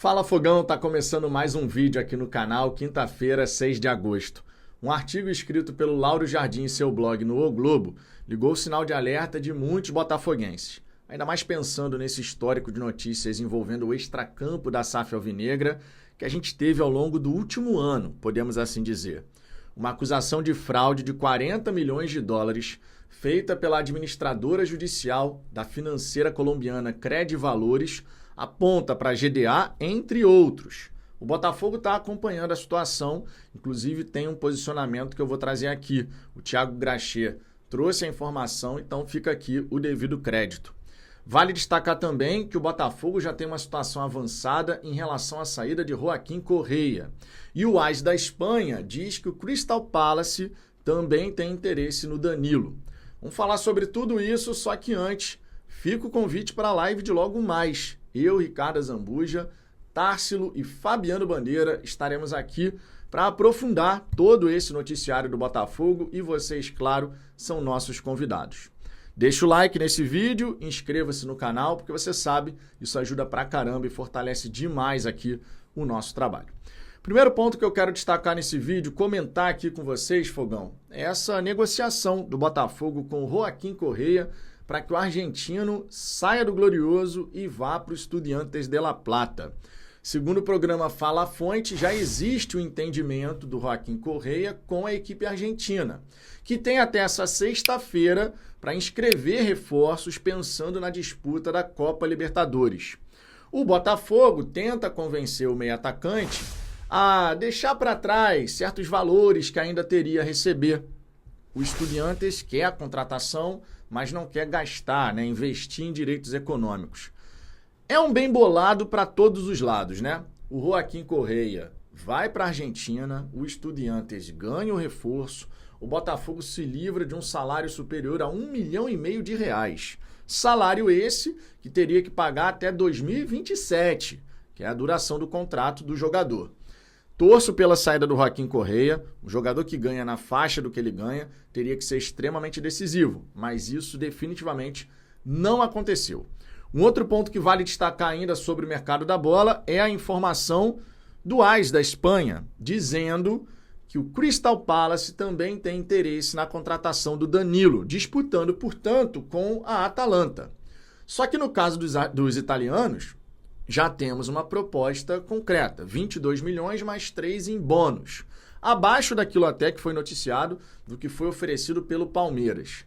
Fala Fogão, tá começando mais um vídeo aqui no canal, quinta-feira, 6 de agosto. Um artigo escrito pelo Lauro Jardim em seu blog no O Globo ligou o sinal de alerta de muitos botafoguenses. Ainda mais pensando nesse histórico de notícias envolvendo o extracampo da SAF alvinegra que a gente teve ao longo do último ano, podemos assim dizer. Uma acusação de fraude de 40 milhões de dólares feita pela administradora judicial da financeira colombiana Credivalores aponta para a GDA, entre outros. O Botafogo está acompanhando a situação, inclusive tem um posicionamento que eu vou trazer aqui. O Thiago Gracher trouxe a informação, então fica aqui o devido crédito. Vale destacar também que o Botafogo já tem uma situação avançada em relação à saída de Joaquim Correia. E o AS da Espanha diz que o Crystal Palace também tem interesse no Danilo. Vamos falar sobre tudo isso, só que antes, fica o convite para a live de logo mais. Eu, Ricardo Zambuja, Társilo e Fabiano Bandeira estaremos aqui para aprofundar todo esse noticiário do Botafogo e vocês, claro, são nossos convidados. Deixa o like nesse vídeo, inscreva-se no canal, porque você sabe, isso ajuda pra caramba e fortalece demais aqui o nosso trabalho. Primeiro ponto que eu quero destacar nesse vídeo, comentar aqui com vocês, Fogão, é essa negociação do Botafogo com o Joaquim Correia para que o argentino saia do Glorioso e vá para o Estudiantes de La Plata. Segundo o programa Fala Fonte, já existe o entendimento do Joaquim Correia com a equipe argentina, que tem até essa sexta-feira para inscrever reforços pensando na disputa da Copa Libertadores. O Botafogo tenta convencer o meio-atacante a deixar para trás certos valores que ainda teria a receber. O Estudiantes quer a contratação, mas não quer gastar, investir em direitos econômicos. É um bem bolado para todos os lados, né? O Joaquim Correia vai para a Argentina, o Estudiantes ganha o reforço, o Botafogo se livra de um salário superior a R$1,5 milhão de reais. Salário esse que teria que pagar até 2027, que é a duração do contrato do jogador. Torço pela saída do Joaquim Correia, um jogador que ganha na faixa do que ele ganha, teria que ser extremamente decisivo, mas isso definitivamente não aconteceu. Um outro ponto que vale destacar ainda sobre o mercado da bola é a informação do AS da Espanha, dizendo que o Crystal Palace também tem interesse na contratação do Danilo, disputando, portanto, com a Atalanta. Só que no caso dos italianos, já temos uma proposta concreta, 22 milhões mais 3 em bônus, abaixo daquilo até que foi noticiado do que foi oferecido pelo Palmeiras.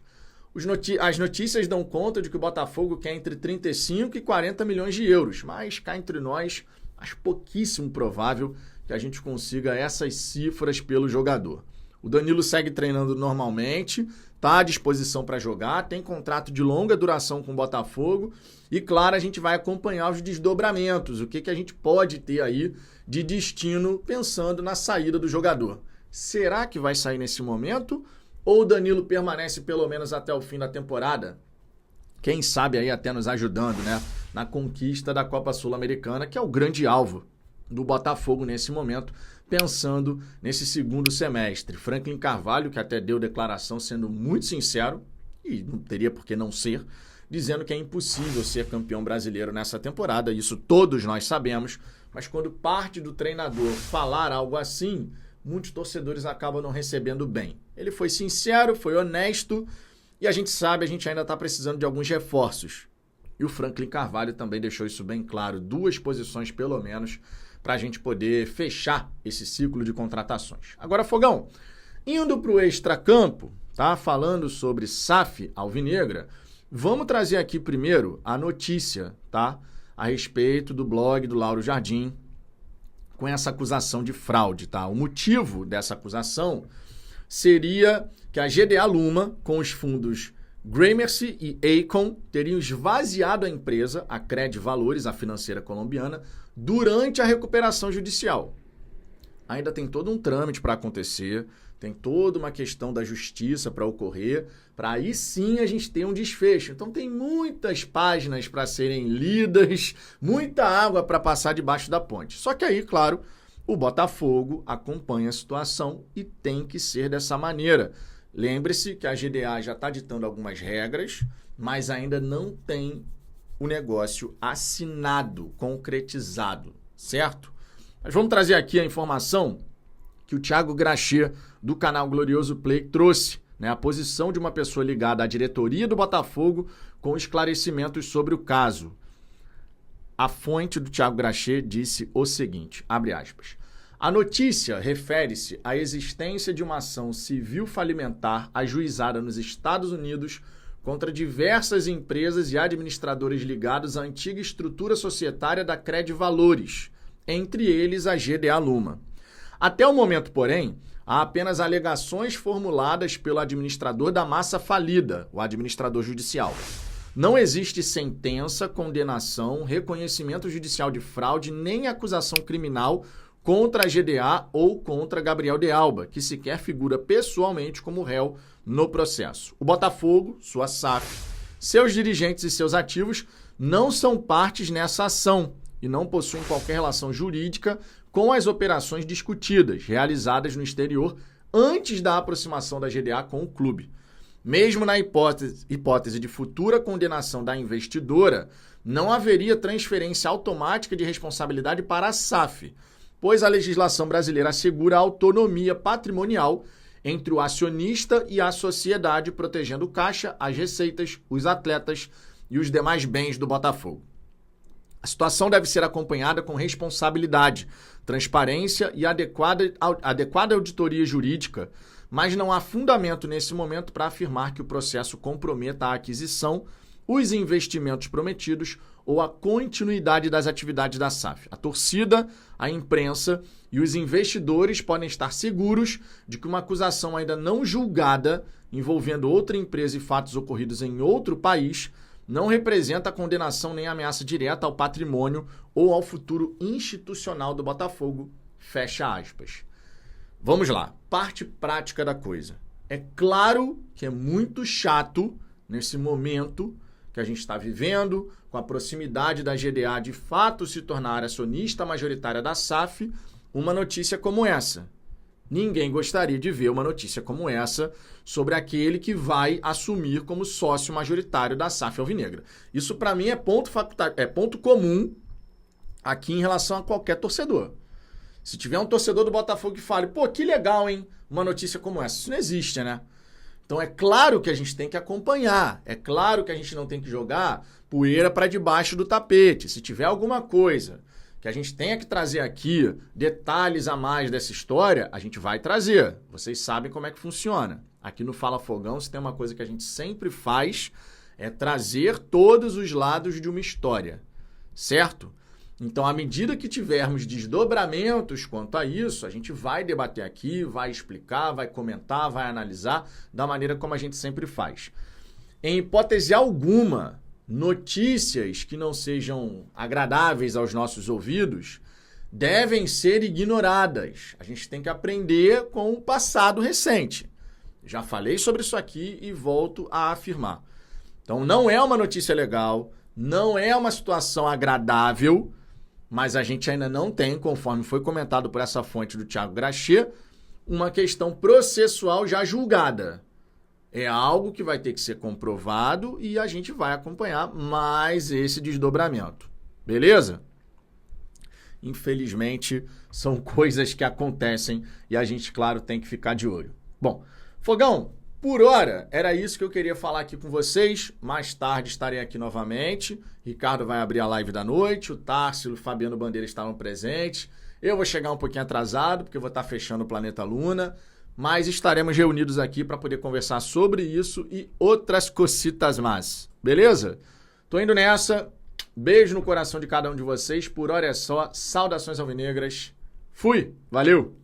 As notícias dão conta de que o Botafogo quer entre 35 e 40 milhões de euros, mas cá entre nós, acho pouquíssimo provável que a gente consiga essas cifras pelo jogador. O Danilo segue treinando normalmente, está à disposição para jogar, tem contrato de longa duração com o Botafogo e, claro, a gente vai acompanhar os desdobramentos, o que a gente pode ter aí de destino pensando na saída do jogador. Será que vai sair nesse momento ou o Danilo permanece pelo menos até o fim da temporada? Quem sabe aí até nos ajudando, na conquista da Copa Sul-Americana, que é o grande alvo do Botafogo nesse momento, pensando nesse segundo semestre. Franklin Carvalho, que até deu declaração sendo muito sincero, e não teria por que não ser, dizendo que é impossível ser campeão brasileiro nessa temporada, isso todos nós sabemos, mas quando parte do treinador falar algo assim, muitos torcedores acabam não recebendo bem. Ele foi sincero, foi honesto, e a gente sabe, a gente ainda está precisando de alguns reforços. E o Franklin Carvalho também deixou isso bem claro, 2 posições pelo menos, para a gente poder fechar esse ciclo de contratações. Agora, Fogão, indo para o extracampo, falando sobre SAF alvinegra, vamos trazer aqui primeiro a notícia, a respeito do blog do Lauro Jardim com essa acusação de fraude, O motivo dessa acusação seria que a GDA Luma, com os fundos Gramercy e Acon, teriam esvaziado a empresa, a Credivalores, a financeira colombiana, durante a recuperação judicial. Ainda tem todo um trâmite para acontecer, tem toda uma questão da justiça para ocorrer, para aí sim a gente ter um desfecho. Então tem muitas páginas para serem lidas, muita água para passar debaixo da ponte. Só que aí, claro, o Botafogo acompanha a situação e tem que ser dessa maneira. Lembre-se que a GDA já está ditando algumas regras, mas ainda não tem o negócio assinado, concretizado. certo? Mas vamos trazer aqui a informação que o Thiago Gracher, do canal Glorioso Play, trouxe, né? A posição de uma pessoa ligada à diretoria do Botafogo com esclarecimentos sobre o caso. A fonte do Thiago Gracher disse o seguinte, abre aspas, a notícia refere-se à existência de uma ação civil falimentar ajuizada nos Estados Unidos contra diversas empresas e administradores ligados à antiga estrutura societária da Credivalores, entre eles a GDA Luma. Até o momento, porém, há apenas alegações formuladas pelo administrador da massa falida, o administrador judicial. Não existe sentença, condenação, reconhecimento judicial de fraude nem acusação criminal contra a GDA ou contra Gabriel de Alba, que sequer figura pessoalmente como réu no processo. O Botafogo, sua SAF, seus dirigentes e seus ativos não são partes nessa ação e não possuem qualquer relação jurídica com as operações discutidas, realizadas no exterior antes da aproximação da GDA com o clube. Mesmo na hipótese de futura condenação da investidora, não haveria transferência automática de responsabilidade para a SAF, pois a legislação brasileira assegura a autonomia patrimonial entre o acionista e a sociedade, protegendo o caixa, as receitas, os atletas e os demais bens do Botafogo. A situação deve ser acompanhada com responsabilidade, transparência e adequada auditoria jurídica, mas não há fundamento nesse momento para afirmar que o processo comprometa a aquisição, os investimentos prometidos ou a continuidade das atividades da SAF. A torcida, a imprensa e os investidores podem estar seguros de que uma acusação ainda não julgada envolvendo outra empresa e fatos ocorridos em outro país não representa a condenação nem ameaça direta ao patrimônio ou ao futuro institucional do Botafogo. Fecha aspas. Vamos lá, parte prática da coisa. É claro que é muito chato nesse momento que a gente está vivendo, com a proximidade da GDA de fato se tornar acionista majoritária da SAF, uma notícia como essa. Ninguém gostaria de ver uma notícia como essa sobre aquele que vai assumir como sócio majoritário da SAF Alvinegra. Isso, para mim, é ponto comum aqui em relação a qualquer torcedor. Se tiver um torcedor do Botafogo que fale, pô, que legal, hein? Uma notícia como essa. Isso não existe, né? Então é claro que a gente tem que acompanhar. É claro que a gente não tem que jogar poeira para debaixo do tapete. Se tiver alguma coisa que a gente tenha que trazer aqui, detalhes a mais dessa história, a gente vai trazer. Vocês sabem como é que funciona. Aqui no Fala Fogão, se tem uma coisa que a gente sempre faz, é trazer todos os lados de uma história. Certo? Então, à medida que tivermos desdobramentos quanto a isso, a gente vai debater aqui, vai explicar, vai comentar, vai analisar da maneira como a gente sempre faz. Em hipótese alguma, notícias que não sejam agradáveis aos nossos ouvidos devem ser ignoradas. A gente tem que aprender com o passado recente. Já falei sobre isso aqui e volto a afirmar. Então, não é uma notícia legal, não é uma situação agradável, mas a gente ainda não tem, conforme foi comentado por essa fonte do Thiago Gracher, uma questão processual já julgada. É algo que vai ter que ser comprovado e a gente vai acompanhar mais esse desdobramento. Beleza? Infelizmente, são coisas que acontecem e a gente, claro, tem que ficar de olho. Bom, Fogão, por hora, era isso que eu queria falar aqui com vocês. Mais tarde estarei aqui novamente. Ricardo vai abrir a live da noite, o Társilo e o Fabiano Bandeira estarão presentes. Eu vou chegar um pouquinho atrasado, porque eu vou estar fechando o Planeta Luna, mas estaremos reunidos aqui para poder conversar sobre isso e outras cositas mais. Beleza? Tô indo nessa. Beijo no coração de cada um de vocês. Por hora é só. Saudações alvinegras. Fui! Valeu!